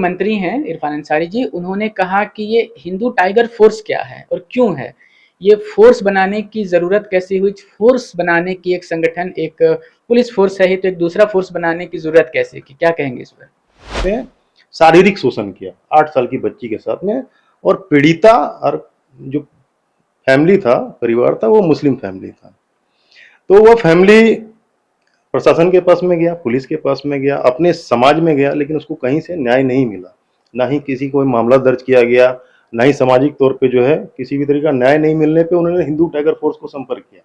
मंत्री हैं इरफान अंसारी जी, उन्होंने कहा कि ये हिंदू टाइगर फोर्स क्या है और क्यों है, ये फोर्स बनाने की ज़रूरत कैसे हुई, फोर्स बनाने की एक संगठन, एक पुलिस फोर्स है तो एक दूसरा फोर्स बनाने की ज़रूरत कैसे की, क्या कहेंगे इस पर? शारीरिक शोषण किया 8 साल की बच्ची के साथ में, और पीड़िता और जो फैमिली था, परिवार था, वो मुस्लिम फैमिली था। तो वो फैमिली प्रशासन के पास में गया, पुलिस के पास में गया, अपने समाज में गया, लेकिन उसको कहीं से न्याय नहीं मिला। ना ही किसी कोई मामला दर्ज किया गया, ना ही सामाजिक तौर पे जो है किसी भी तरीके का न्याय नहीं मिलने पे उन्होंने हिंदू टाइगर फोर्स को संपर्क किया।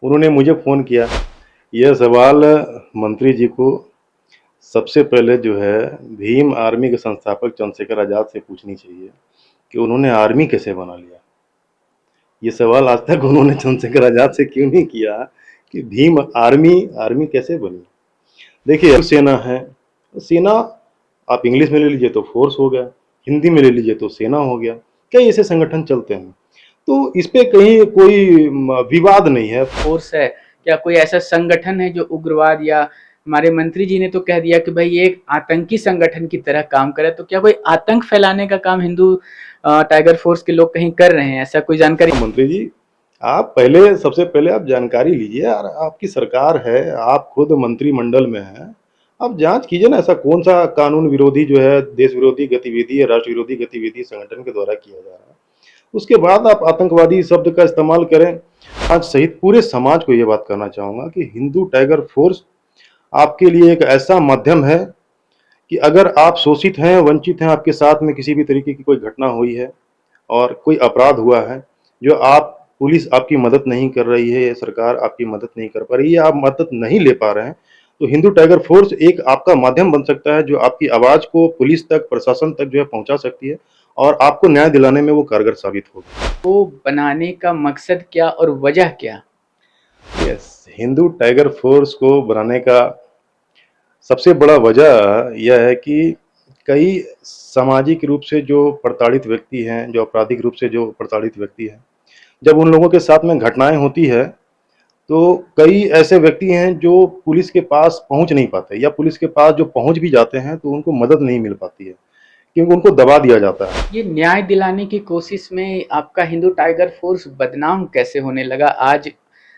उन्होंने मुझे फ़ोन किया। यह सवाल मंत्री जी को सबसे पहले जो है भीम आर्मी के संस्थापक चंद्रशेखर आज़ाद से पूछनी चाहिए कि उन्होंने आर्मी कैसे बना लिया। ये सवाल आज तक उन्होंने चंद्रशेखर आज़ाद से क्यों नहीं किया कि भीम आर्मी आर्मी कैसे बनी। देखिए, सेना है, सेना आप इंग्लिश में ले लीजिए तो फोर्स हो गया, हिंदी में ले लीजिए तो सेना हो गया। कई ऐसे संगठन चलते हैं, तो इस पे कहीं कोई विवाद नहीं है। फोर्स है, क्या कोई ऐसा संगठन है जो उग्रवाद, या हमारे मंत्री जी ने तो कह दिया कि भाई ये एक आतंकी संगठन की तरह काम करे, तो क्या कोई आतंक फैलाने का काम हिंदू टाइगर फोर्स के लोग कहीं कर रहे हैं, ऐसा कोई जानकारी? मंत्री जी, आप पहले सबसे पहले आप जानकारी लीजिए यार, आपकी सरकार है, आप खुद मंत्रिमंडल में हैं, आप जांच कीजिए ना, ऐसा कौन सा कानून विरोधी जो है, देश विरोधी गतिविधि या राष्ट्र विरोधी गतिविधि संगठन के द्वारा किया जा रहा है, उसके बाद आप आतंकवादी शब्द का इस्तेमाल करें। आज सहित पूरे समाज को ये बात कहना चाहूंगा कि हिंदू टाइगर फोर्स आपके लिए एक ऐसा माध्यम है कि अगर आप शोषित हैं, वंचित हैं, आपके साथ में किसी भी तरीके की कोई घटना हुई है और कोई अपराध हुआ है, जो आप पुलिस आपकी मदद नहीं कर रही है, या सरकार आपकी मदद नहीं कर पा रही है, आप मदद नहीं ले पा रहे हैं, तो हिंदू टाइगर फोर्स एक आपका माध्यम बन सकता है, जो आपकी आवाज़ को पुलिस तक, प्रशासन तक जो है पहुंचा सकती है, और आपको न्याय दिलाने में वो कारगर साबित होगी। तो बनाने का मकसद क्या और वजह क्या? यस, हिंदू टाइगर फोर्स को बनाने का सबसे बड़ा वजह यह है कि कई सामाजिक रूप से जो प्रताड़ित व्यक्ति हैं, जो आपराधिक रूप से जो प्रताड़ित व्यक्ति हैं, जब उन लोगों के साथ में घटनाएं होती है, तो कई ऐसे व्यक्ति हैं जो पुलिस के पास पहुंच नहीं पाते, या पुलिस के पास जो पहुंच भी जाते हैं तो उनको मदद नहीं मिल पाती है, क्योंकि उनको दबा दिया जाता है। ये न्याय दिलाने की कोशिश में आपका हिंदू टाइगर फोर्स बदनाम कैसे होने लगा? आज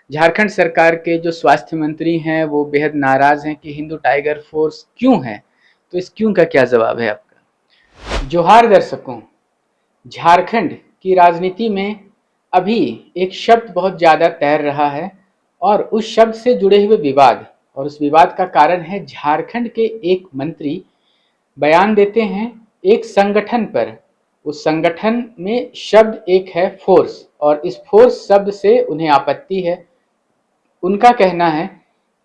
झारखंड सरकार के जो स्वास्थ्य मंत्री हैं वो बेहद नाराज हैं कि हिंदू टाइगर फोर्स क्यों है, तो इस क्यों का क्या जवाब है आपका? जोहार दर्शकों, झारखंड की राजनीति में अभी एक शब्द बहुत ज़्यादा तैर रहा है, और उस शब्द से जुड़े हुए विवाद, और उस विवाद का कारण है झारखंड के एक मंत्री बयान देते हैं एक संगठन पर। उस संगठन में शब्द एक है फोर्स, और इस फोर्स शब्द से उन्हें आपत्ति है। उनका कहना है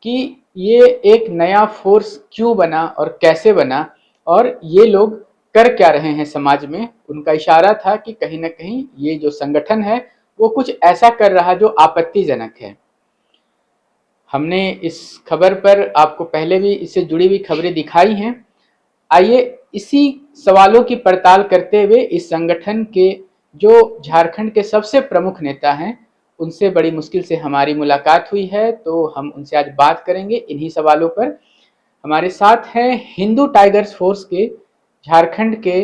कि ये एक नया फोर्स क्यों बना और कैसे बना, और ये लोग कर क्या रहे हैं समाज में। उनका इशारा था कि कहीं ना कहीं ये जो संगठन है वो कुछ ऐसा कर रहा जो आपत्तिजनक है। हमने इस खबर पर आपको पहले भी इससे जुड़ी हुई खबरें दिखाई हैं। आइए इसी सवालों की पड़ताल करते हुए इस संगठन के जो झारखंड के सबसे प्रमुख नेता हैं उनसे बड़ी मुश्किल से हमारी मुलाकात हुई है, तो हम उनसे आज बात करेंगे इन्हीं सवालों पर। हमारे साथ हैं हिंदू टाइगर्स फोर्स के झारखंड के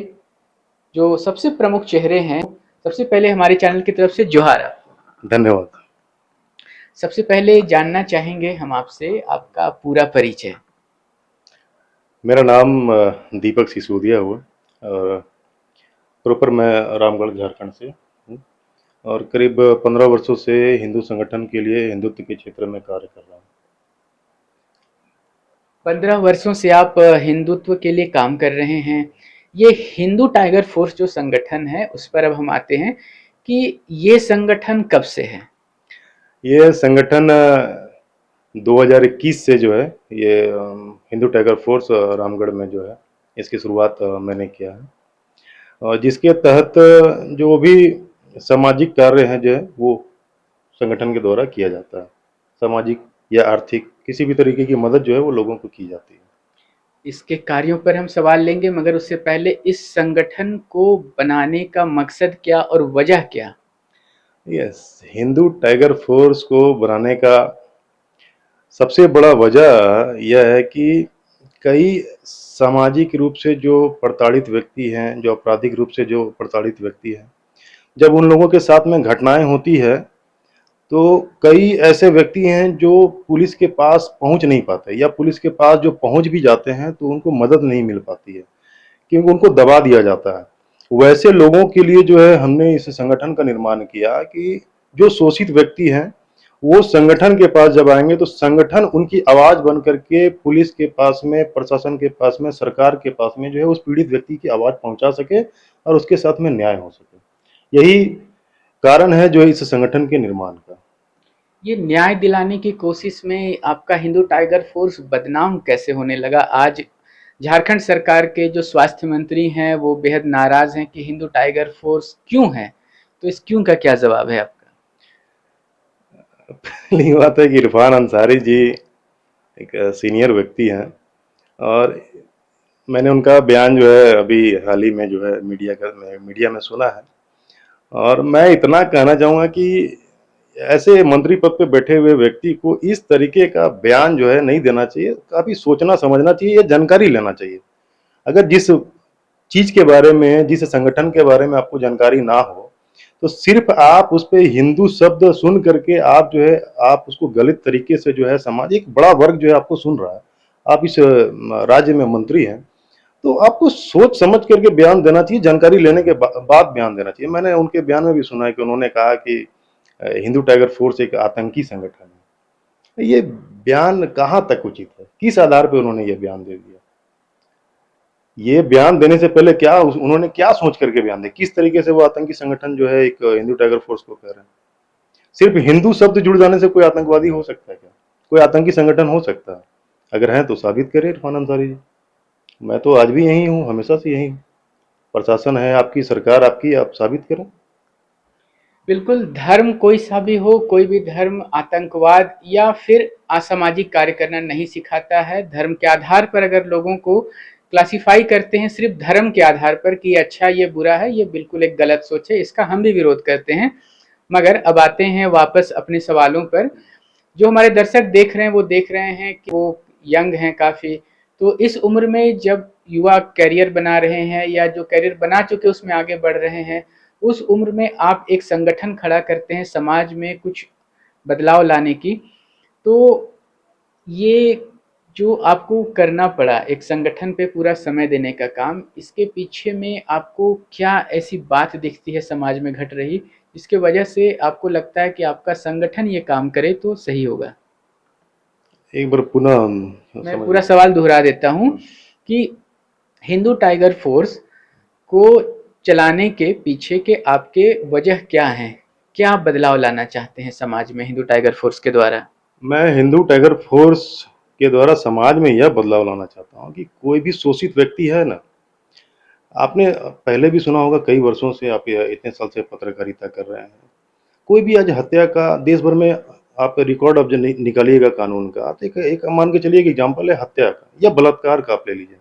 जो सबसे प्रमुख चेहरे हैं। सबसे पहले हमारे चैनल की तरफ से जोहार आपको। धन्यवाद। सबसे पहले जानना चाहेंगे हम आपसे आपका पूरा परिचय। मेरा नाम दीपक सिसोदिया हुआ, और प्रॉपर मैं रामगढ़ झारखंड से हूँ, और करीब 15 वर्षों से हिंदू संगठन के लिए हिंदुत्व के क्षेत्र में कार्य कर रहा हूँ। 15 वर्षों से आप हिंदुत्व के लिए काम कर रहे हैं। ये हिंदू टाइगर फोर्स जो संगठन है उस पर अब हम आते हैं कि ये संगठन कब से है? ये संगठन 2021 से जो है, ये हिंदू टाइगर फोर्स रामगढ़ में जो है इसकी शुरुआत मैंने किया है, और जिसके तहत जो भी सामाजिक कार्य हैं जो है वो संगठन के द्वारा किया जाता है। सामाजिक या आर्थिक किसी भी तरीके की मदद जो है वो लोगों को की जाती है। इसके कार्यों पर हम सवाल लेंगे, मगर उससे पहले इस संगठन को बनाने का मकसद क्या और वजह क्या? यस, हिंदू टाइगर फोर्स को बनाने का सबसे बड़ा वजह यह है कि कई सामाजिक रूप से जो प्रताड़ित व्यक्ति हैं, जो आपराधिक रूप से जो प्रताड़ित व्यक्ति हैं, जब उन लोगों के साथ में घटनाएँ होती है, तो कई ऐसे व्यक्ति हैं जो पुलिस के पास पहुँच नहीं पाते या पुलिस के पास जो पहुँच भी जाते हैं, तो उनको मदद नहीं मिल पाती है, क्योंकि उनको दबा दिया जाता है। वैसे लोगों के लिए जो है हमने इस संगठन का निर्माण किया कि जो शोषित व्यक्ति हैं, वो संगठन के पास जब आएँगे तो संगठन उनकी आवाज़ बन कर के पुलिस के पास में, प्रशासन के पास में, सरकार के पास में जो है उस पीड़ित व्यक्ति की आवाज़ पहुँचा सके और उसके साथ में न्याय हो सके। यही कारण है जो इस संगठन के निर्माण का। ये न्याय दिलाने की कोशिश में आपका हिंदू टाइगर फोर्स बदनाम कैसे होने लगा? आज झारखंड सरकार के जो स्वास्थ्य मंत्री हैं वो बेहद नाराज हैं कि हिंदू टाइगर फोर्स क्यों है? तो इस क्यों का क्या जवाब है आपका? पहली बात है कि इरफान अंसारी जी एक सीनियर व्यक्ति हैं और मैंने उनका बयान जो है अभी हाल ही में जो है मीडिया में सुना है और मैं इतना कहना चाहूँगा कि ऐसे मंत्री पद पे बैठे हुए व्यक्ति को इस तरीके का बयान जो है नहीं देना चाहिए। काफ़ी सोचना समझना चाहिए या जानकारी लेना चाहिए। अगर जिस चीज़ के बारे में, जिस संगठन के बारे में आपको जानकारी ना हो, तो सिर्फ़ आप उस पे हिंदू शब्द सुन करके आप जो है आप उसको गलत तरीके से जो है समाज एक बड़ा वर्ग जो है आपको सुन रहा है। आप इस राज्य में मंत्री हैं, तो आपको सोच समझ करके बयान देना चाहिए, जानकारी लेने के बाद बयान देना चाहिए। मैंने उनके बयान में भी सुना है कि उन्होंने कहा कि हिंदू टाइगर फोर्स एक आतंकी संगठन है। ये बयान कहाँ तक उचित है? किस आधार पे उन्होंने ये बयान दे दिया? ये बयान देने से पहले उन्होंने क्या सोच करके बयान दिया? किस तरीके से वो आतंकी संगठन जो है एक हिंदू टाइगर फोर्स को कह रहे हैं? सिर्फ हिंदू शब्द जुड़ जाने से कोई आतंकवादी हो सकता है क्या? कोई आतंकी संगठन हो सकता है? अगर है तो साबित करें इरफान अंसारी जी। मैं तो आज भी यही हूँ, हमेशा से यही हूँ। प्रशासन है आपकी, सरकार आपकी, आप साबित करें। बिल्कुल, धर्म कोई सा भी हो, कोई भी धर्म आतंकवाद या फिर असामाजिक कार्य करना नहीं सिखाता है। धर्म के आधार पर अगर लोगों को क्लासिफाई करते हैं सिर्फ धर्म के आधार पर कि अच्छा ये बुरा है, ये बिल्कुल एक गलत सोच है, इसका हम भी विरोध करते हैं। मगर अब आते हैं वापस अपने सवालों पर। जो हमारे दर्शक देख रहे हैं वो देख रहे हैं कि वो यंग हैं काफ़ी, तो इस उम्र में जब युवा करियर बना रहे हैं या जो करियर बना चुके उसमें आगे बढ़ रहे हैं, उस उम्र में आप एक संगठन खड़ा करते हैं समाज में कुछ बदलाव लाने की, तो ये जो आपको करना पड़ा एक संगठन पे पूरा समय देने का काम, इसके पीछे में आपको क्या ऐसी बात दिखती है समाज में घट रही, जिसके वजह से आपको लगता है कि आपका संगठन ये काम करे तो सही होगा? एक बार पुनः मैं समझ। पूरा सवाल दोहरा देता हूँ कि हिंदू टाइगर फोर्स को चलाने के पीछे के आपके वजह क्या हैं? क्या बदलाव लाना चाहते हैं समाज में हिंदू टाइगर फोर्स के द्वारा? मैं हिंदू टाइगर फोर्स के द्वारा समाज में यह बदलाव लाना चाहता हूँ कि कोई भी शोषित व्यक्ति है ना, आपने पहले भी सुना होगा, कई वर्षों से आप इतने साल से पत्रकारिता कर रहे हैं। कोई भी आज हत्या का देश भर में आप रिकॉर्ड अब निकालिएगा कानून का, तो एक मान के चलिए कि एग्जाम्पल है हत्या का या बलात्कार का, आप ले लीजिए।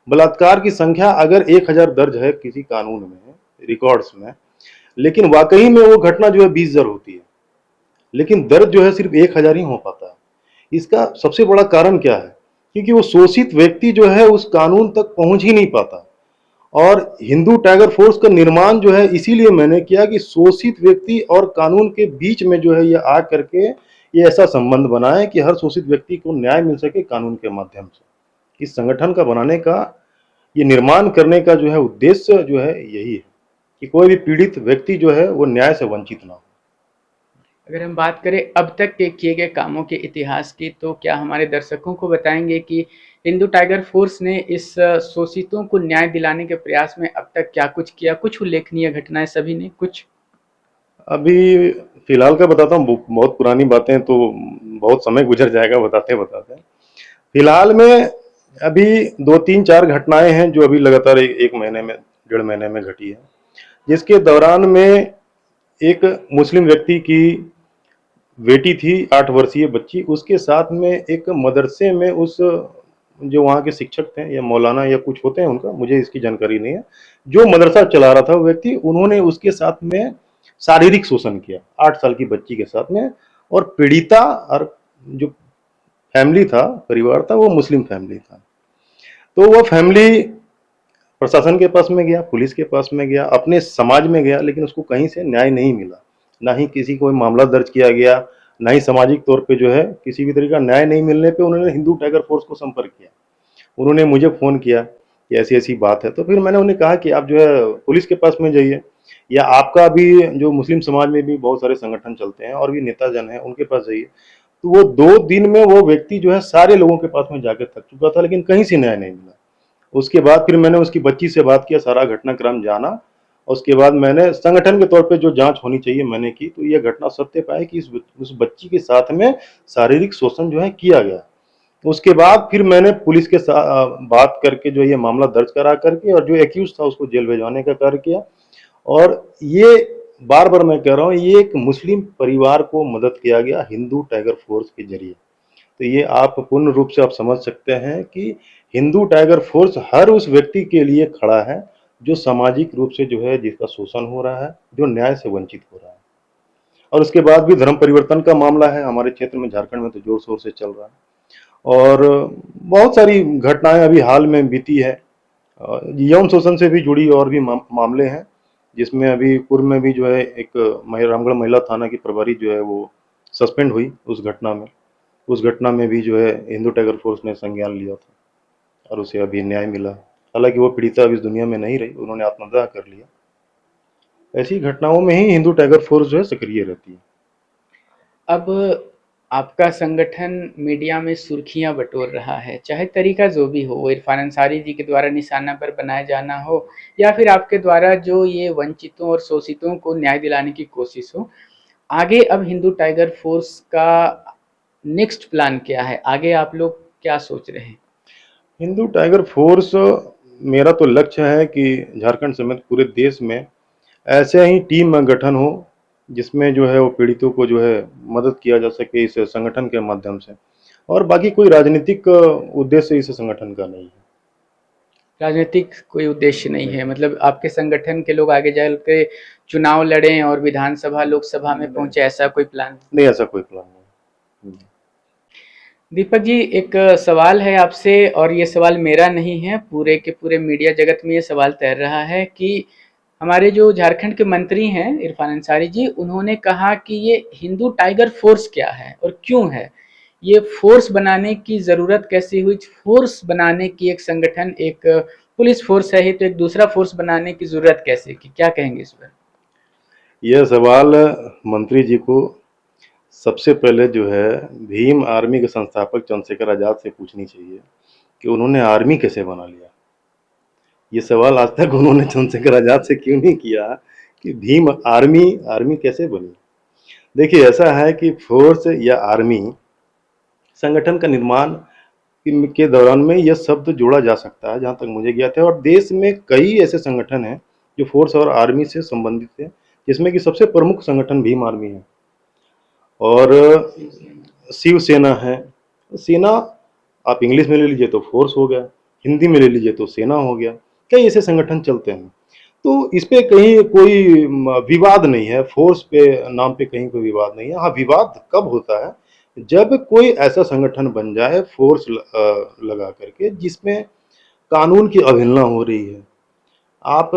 बलात्कार की संख्या अगर 1000 दर्ज है किसी कानून में, रिकॉर्ड्स में, लेकिन वाकई में वो घटना जो है 20,000 होती है, लेकिन दर्ज जो है सिर्फ 1000 ही हो पाता है। इसका सबसे बड़ा कारण क्या है? क्योंकि वो शोषित व्यक्ति जो है उस कानून तक पहुंच ही नहीं पाता। और हिंदू टाइगर फोर्स का निर्माण जो है इसीलिए मैंने किया कि शोषित व्यक्ति और कानून के बीच में जो है ये आ करके ये ऐसा संबंध बनाए कि हर शोषित व्यक्ति को न्याय मिल सके कानून के माध्यम से। इस संगठन का बनाने का, ये निर्माण करने का जो है उद्देश्य जो है यही है कि कोई भी पीड़ित व्यक्ति जो है वो न्याय से वंचित ना हो। अगर हम बात करें अब तक के किए गए कामों के इतिहास की, तो क्या हमारे दर्शकों को बताएंगे कि हिंदू टाइगर फोर्स ने इस शोषितों को न्याय दिलाने के प्रयास में अब तक क्या कुछ किया? कुछ उल्लेखनीय घटनाएं सभी ने कुछ? अभी फिलहाल का बताता हूँ, बहुत पुरानी बातें तो बहुत समय गुजर जाएगा बताते बताते। फिलहाल में अभी 2-3-4 घटनाएं हैं जो अभी लगातार एक महीने में, 1.5 महीने में घटी है, जिसके दौरान में एक मुस्लिम व्यक्ति की बेटी थी, 8 वर्षीय बच्ची, उसके साथ में एक मदरसे में उस जो वहाँ के शिक्षक थे या मौलाना या कुछ होते हैं उनका, मुझे इसकी जानकारी नहीं है, जो मदरसा चला रहा था वो व्यक्ति, उन्होंने उसके साथ में शारीरिक शोषण किया 8 साल की बच्ची के साथ में। और पीड़िता और जो फैमिली था, परिवार था, वो मुस्लिम फैमिली था। तो वह फैमिली प्रशासन के पास में गया, पुलिस के पास में गया, अपने समाज में गया, लेकिन उसको कहीं से न्याय नहीं मिला। ना ही किसी कोई मामला दर्ज किया गया, ना ही सामाजिक तौर पे जो है किसी भी तरीके का न्याय नहीं मिलने पे उन्होंने हिंदू टाइगर फोर्स को संपर्क किया। उन्होंने मुझे फ़ोन किया कि ऐसी-ऐसी बात है, तो फिर मैंने उन्हें कहा कि आप जो है पुलिस के पास में जाइए, या आपका भी जो मुस्लिम समाज में भी बहुत सारे संगठन चलते हैं और भी नेता जन हैं, उनके पास जाइए। तो वो 2 दिन में वो व्यक्ति जो है सारे लोगों के पास में जाके थक चुका था, लेकिन कहीं से न्याय नहीं मिला। उसके बाद फिर मैंने उसकी बच्ची से बात किया, सारा घटनाक्रम जाना। उसके बाद मैंने संगठन के तौर पे जो जाँच होनी चाहिए मैंने की, तो ये घटना सत्य पाई कि उस बच्ची के साथ में शारीरिक शोषण जो है किया गया। उसके बाद फिर मैंने पुलिस के बात करके जो ये मामला दर्ज करा करके और जो एक्यूज़ था उसको जेल भिजवाने का कार्य किया। और ये बार-बार मैं कह रहा हूँ, ये एक मुस्लिम परिवार को मदद किया गया हिंदू टाइगर फोर्स के ज़रिए। तो ये आप पूर्ण रूप से आप समझ सकते हैं कि हिंदू टाइगर फोर्स हर उस व्यक्ति के लिए खड़ा है, जो सामाजिक रूप से जो है जिसका शोषण हो रहा है, जो न्याय से वंचित हो रहा है। और उसके बाद भी धर्म परिवर्तन का मामला है हमारे क्षेत्र में, झारखंड में तो ज़ोर-शोर से चल रहा है। और बहुत सारी घटनाएँ अभी हाल में बीती है। यौन शोषण से भी जुड़ी और भी मामले हैं, जिसमें अभी पूर्व में भी जो है एक रामगढ़ महिला थाना की प्रभारी जो है वो सस्पेंड हुई उस घटना में। उस घटना में भी जो है हिंदू टाइगर फोर्स ने संज्ञान लिया था और उसे अभी न्याय मिला। हालांकि वो पीड़िता अब इस दुनिया में नहीं रही, उन्होंने आत्मदाह कर लिया। ऐसी घटनाओं में ही हिंदू टाइगर फोर्स जो है सक्रिय रहती है। अब आपका संगठन मीडिया में सुर्खियां बटोर रहा है, चाहे तरीका जो भी हो, वो इरफान अंसारी जी के द्वारा निशाना पर बनाया जाना हो या फिर आपके द्वारा जो ये वंचितों और शोषितों को न्याय दिलाने की कोशिश हो। आगे अब हिंदू टाइगर फोर्स का नेक्स्ट प्लान क्या है? आगे आप लोग क्या सोच रहे हैं? हिंदू टाइगर फोर्स, मेरा तो लक्ष्य है कि झारखंड समेत पूरे देश में ऐसे ही टीम गठन हो, जिसमें जो है वो पीड़ितों को जो है मदद किया जा सके इस संगठन के माध्यम से। और बाकी कोई राजनीतिक उद्देश्य इस संगठन का नहीं है। राजनीतिक कोई उद्देश्य नहीं नहीं, है, मतलब आपके संगठन के लोग आगे चल के चुनाव लड़ें और विधानसभा लोकसभा में पहुंचे, ऐसा कोई प्लान? नहीं, ऐसा कोई प्लान नहीं। दीपक जी, एक सवाल है आपसे, और ये सवाल मेरा नहीं है, पूरे के पूरे मीडिया जगत में ये सवाल तैर रहा है कि हमारे जो झारखंड के मंत्री हैं इरफान अंसारी जी, उन्होंने कहा कि ये हिंदू टाइगर फोर्स क्या है और क्यों है? ये फोर्स बनाने की ज़रूरत कैसी हुई? फोर्स बनाने की, एक संगठन, एक पुलिस फोर्स है ही, तो एक दूसरा फोर्स बनाने की ज़रूरत कैसे की? क्या कहेंगे इस पर? यह सवाल मंत्री जी को सबसे पहले जो है भीम आर्मी के संस्थापक चंद्रशेखर आज़ाद से पूछनी चाहिए कि उन्होंने आर्मी कैसे बना लिया। ये सवाल आज तक उन्होंने चंद्रशेखर आज़ाद से क्यों नहीं किया कि भीम आर्मी आर्मी कैसे बनी। देखिए, ऐसा है कि फोर्स या आर्मी संगठन का निर्माण के दौरान में यह शब्द जोड़ा जा सकता है, जहाँ तक मुझे ज्ञात है। और देश में कई ऐसे संगठन हैं जो फोर्स और आर्मी से संबंधित है, जिसमें कि सबसे प्रमुख संगठन भीम आर्मी है और शिवसेना है। सेना आप इंग्लिश में ले लीजिए तो फोर्स हो गया, हिंदी में ले लीजिए तो सेना हो गया। कई ऐसे संगठन चलते हैं, तो इस पे कहीं कोई विवाद नहीं है, फोर्स पे नाम पे कहीं कोई विवाद नहीं है। हाँ, विवाद कब होता है, जब कोई ऐसा संगठन बन जाए फोर्स लगा करके जिसमें कानून की अवहेलना हो रही है। आप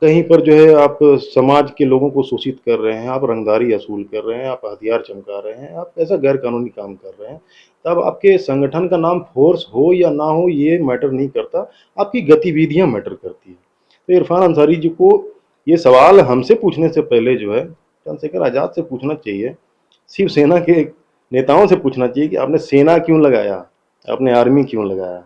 कहीं पर जो है आप समाज के लोगों को शोषित कर रहे हैं, आप रंगदारी वसूल कर रहे हैं, आप हथियार चमका रहे हैं, आप ऐसा गैर कानूनी काम कर रहे हैं, तब आपके संगठन का नाम फोर्स हो या ना हो ये मैटर नहीं करता, आपकी गतिविधियां मैटर करती है। तो इरफान अंसारी जी को ये सवाल हमसे पूछने से पहले जो है चंद्रशेखर आज़ाद से पूछना चाहिए, शिवसेना के नेताओं से पूछना चाहिए कि आपने सेना क्यों लगाया, आपने आर्मी क्यों लगाया।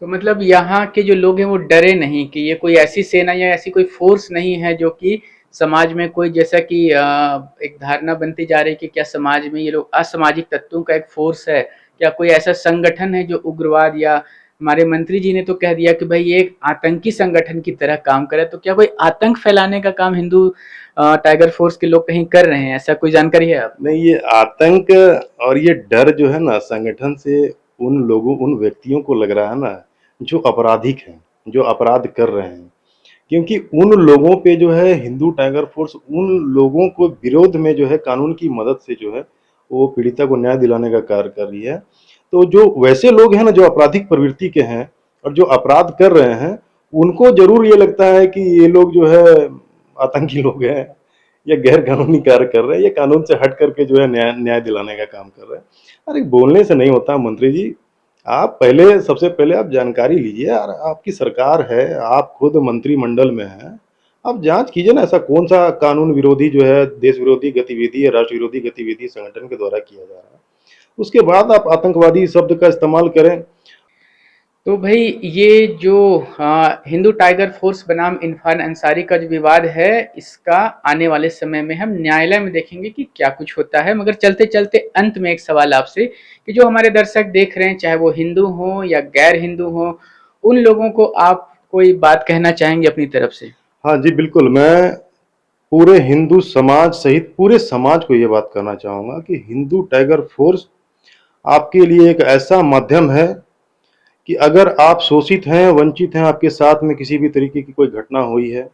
तो मतलब यहाँ के जो लोग हैं वो डरे नहीं कि ये कोई ऐसी सेना या ऐसी कोई फोर्स नहीं है जो कि समाज में कोई, जैसा कि एक धारणा बनती जा रही है कि क्या समाज में ये लोग असामाजिक तत्वों का एक फोर्स है, क्या कोई ऐसा संगठन है जो उग्रवाद, या हमारे मंत्री जी ने तो कह दिया कि भाई ये एक आतंकी संगठन की तरह काम करे, तो क्या कोई आतंक फैलाने का काम हिंदू टाइगर फोर्स के लोग कहीं कर रहे हैं? ऐसा कोई जानकारी है आप? नहीं, ये आतंक और ये डर जो है ना संगठन से उन लोगों, उन व्यक्तियों को लग रहा है ना जो आपराधिक हैं, जो अपराध कर रहे हैं। क्योंकि उन लोगों पे जो है हिंदू टाइगर फोर्स उन लोगों को विरोध में जो है कानून की मदद से जो है वो पीड़िता को न्याय दिलाने का कार्य कर रही है। तो जो वैसे लोग हैं ना जो आपराधिक प्रवृत्ति के हैं और जो अपराध कर रहे हैं, उनको जरूर ये लगता है कि ये लोग जो है आतंकी लोग हैं या गैर कानूनी कार्य कर रहे हैं, या कानून से हट करके जो है न्याय न्याय दिलाने का काम कर रहे हैं। अरे बोलने से नहीं होता मंत्री जी, आप पहले सबसे पहले आप जानकारी लीजिए यार, आपकी सरकार है, आप खुद मंत्रिमंडल में हैं, आप जांच कीजिए ना, ऐसा कौन सा कानून विरोधी जो है देश विरोधी गतिविधि या राष्ट्र विरोधी गतिविधि संगठन के द्वारा किया जा रहा है, उसके बाद आप आतंकवादी शब्द का इस्तेमाल करें। तो भाई ये जो हिंदू टाइगर फोर्स बनाम इरफान अंसारी का जो विवाद है, इसका आने वाले समय में हम न्यायालय में देखेंगे कि क्या कुछ होता है। मगर चलते चलते अंत में एक सवाल आपसे कि जो हमारे दर्शक देख रहे हैं, चाहे वो हिंदू हो या गैर हिंदू हो, उन लोगों को आप कोई बात कहना चाहेंगे अपनी तरफ से? हाँ जी बिल्कुल, मैं पूरे हिंदू समाज सहित पूरे समाज को ये बात कहना चाहूंगा कि हिंदू टाइगर फोर्स आपके लिए एक ऐसा माध्यम है कि अगर आप शोषित हैं, वंचित हैं, आपके साथ में किसी भी तरीके की कोई घटना हुई है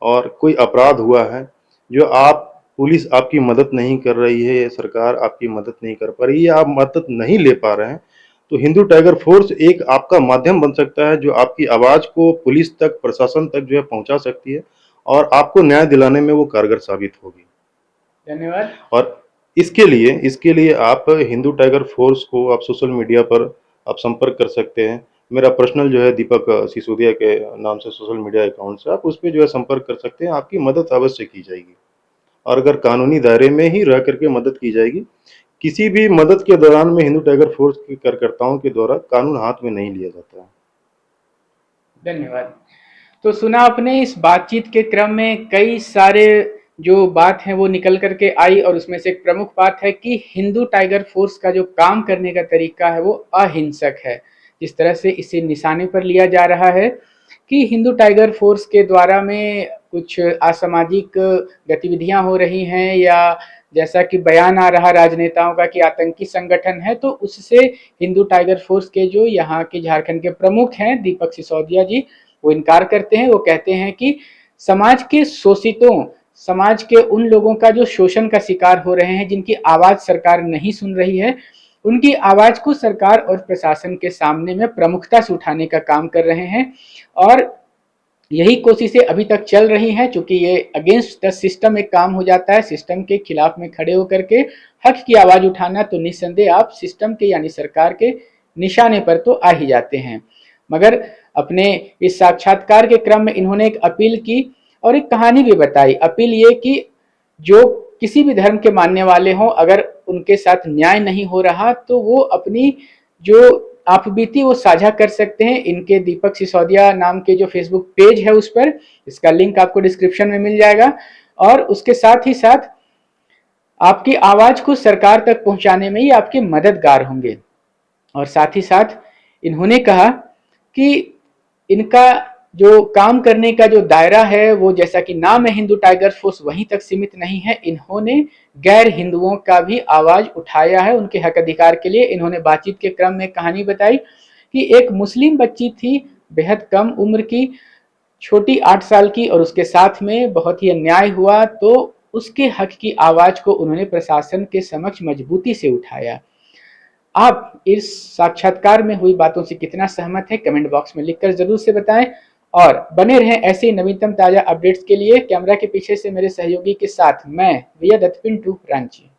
और कोई अपराध हुआ है, जो आप पुलिस आपकी मदद नहीं कर रही है, या सरकार आपकी मदद नहीं कर पा रही है, या आप मदद नहीं ले पा रहे हैं, तो हिंदू टाइगर फोर्स एक आपका माध्यम बन सकता है, जो आपकी आवाज़ को पुलिस तक, प्रशासन तक जो है पहुंचा सकती है और आपको न्याय दिलाने में वो कारगर साबित होगी। धन्यवाद। और इसके लिए आप हिंदू टाइगर फोर्स को आप सोशल मीडिया पर आप संपर्क कर सकते हैं। मेरा पर्सनल जो है दीपक सिसोदिया के नाम से सोशल मीडिया अकाउंट से आप उस पे जो है संपर्क कर सकते हैं, आपकी मदद अवश्य की जाएगी और अगर कानूनी दायरे में ही रह करके मदद की जाएगी। किसी भी मदद के दौरान में हिंदू टाइगर फोर्स के कार्यकर्ताओं के द्वारा कानून हाथ में नहीं लिया जाता है। धन्यवाद। तो सुना आपने, इस बातचीत के क्रम में कई सारे जो बात है वो निकल करके आई, और उसमें से एक प्रमुख बात है कि हिंदू टाइगर फोर्स का जो काम करने का तरीका है वो अहिंसक है। जिस तरह से इसे निशाने पर लिया जा रहा है कि हिंदू टाइगर फोर्स के द्वारा में कुछ असामाजिक गतिविधियां हो रही हैं, या जैसा कि बयान आ रहा राजनेताओं का कि आतंकी संगठन है, तो उससे हिंदू टाइगर फोर्स के जो यहाँ के झारखंड के प्रमुख हैं दीपक सिसोदिया जी, वो इनकार करते हैं। वो कहते हैं कि समाज के शोषितों, समाज के उन लोगों का जो शोषण का शिकार हो रहे हैं, जिनकी आवाज सरकार नहीं सुन रही है, उनकी आवाज को सरकार और प्रशासन के सामने में प्रमुखता से उठाने का काम कर रहे हैं। और यही कोशिशें अभी तक चल रही हैं, चूंकि ये अगेंस्ट द सिस्टम एक काम हो जाता है। सिस्टम के खिलाफ में खड़े होकर के हक की आवाज उठाना, तो निस्संदेह आप सिस्टम के यानी सरकार के निशाने पर तो आ ही जाते हैं। मगर अपने इस साक्षात्कार के क्रम में इन्होंने एक अपील की और एक कहानी भी बताई। अपील ये कि जो किसी भी धर्म के मानने वाले हों, अगर उनके साथ न्याय नहीं हो रहा तो वो अपनी जो आप बीती वो साझा कर सकते हैं। इनके दीपक सिसोदिया नाम के जो फेसबुक पेज है उस पर, इसका लिंक आपको डिस्क्रिप्शन में मिल जाएगा। और उसके साथ ही साथ आपकी आवाज को सरकार तक पहुंचाने में ही आपके मददगार होंगे। और साथ ही साथ इन्होंने कहा कि इनका जो काम करने का जो दायरा है वो, जैसा कि नाम है हिंदू टाइगर फोर्स, वहीं तक सीमित नहीं है। इन्होंने गैर हिंदुओं का भी आवाज उठाया है उनके हक अधिकार के लिए। इन्होंने बातचीत के क्रम में कहानी बताई कि एक मुस्लिम बच्ची थी, बेहद कम उम्र की, छोटी 8 साल की, और उसके साथ में बहुत ही अन्याय हुआ, तो उसके हक की आवाज को उन्होंने प्रशासन के समक्ष मजबूती से उठाया। आप इस साक्षात्कार में हुई बातों से कितना सहमत है, कमेंट बॉक्स में लिखकर जरूर से बताएं। और बने रहें ऐसे ही नवीनतम ताजा अपडेट्स के लिए। कैमरा के पीछे से मेरे सहयोगी के साथ मैं विया दत्त पिंटू रांची।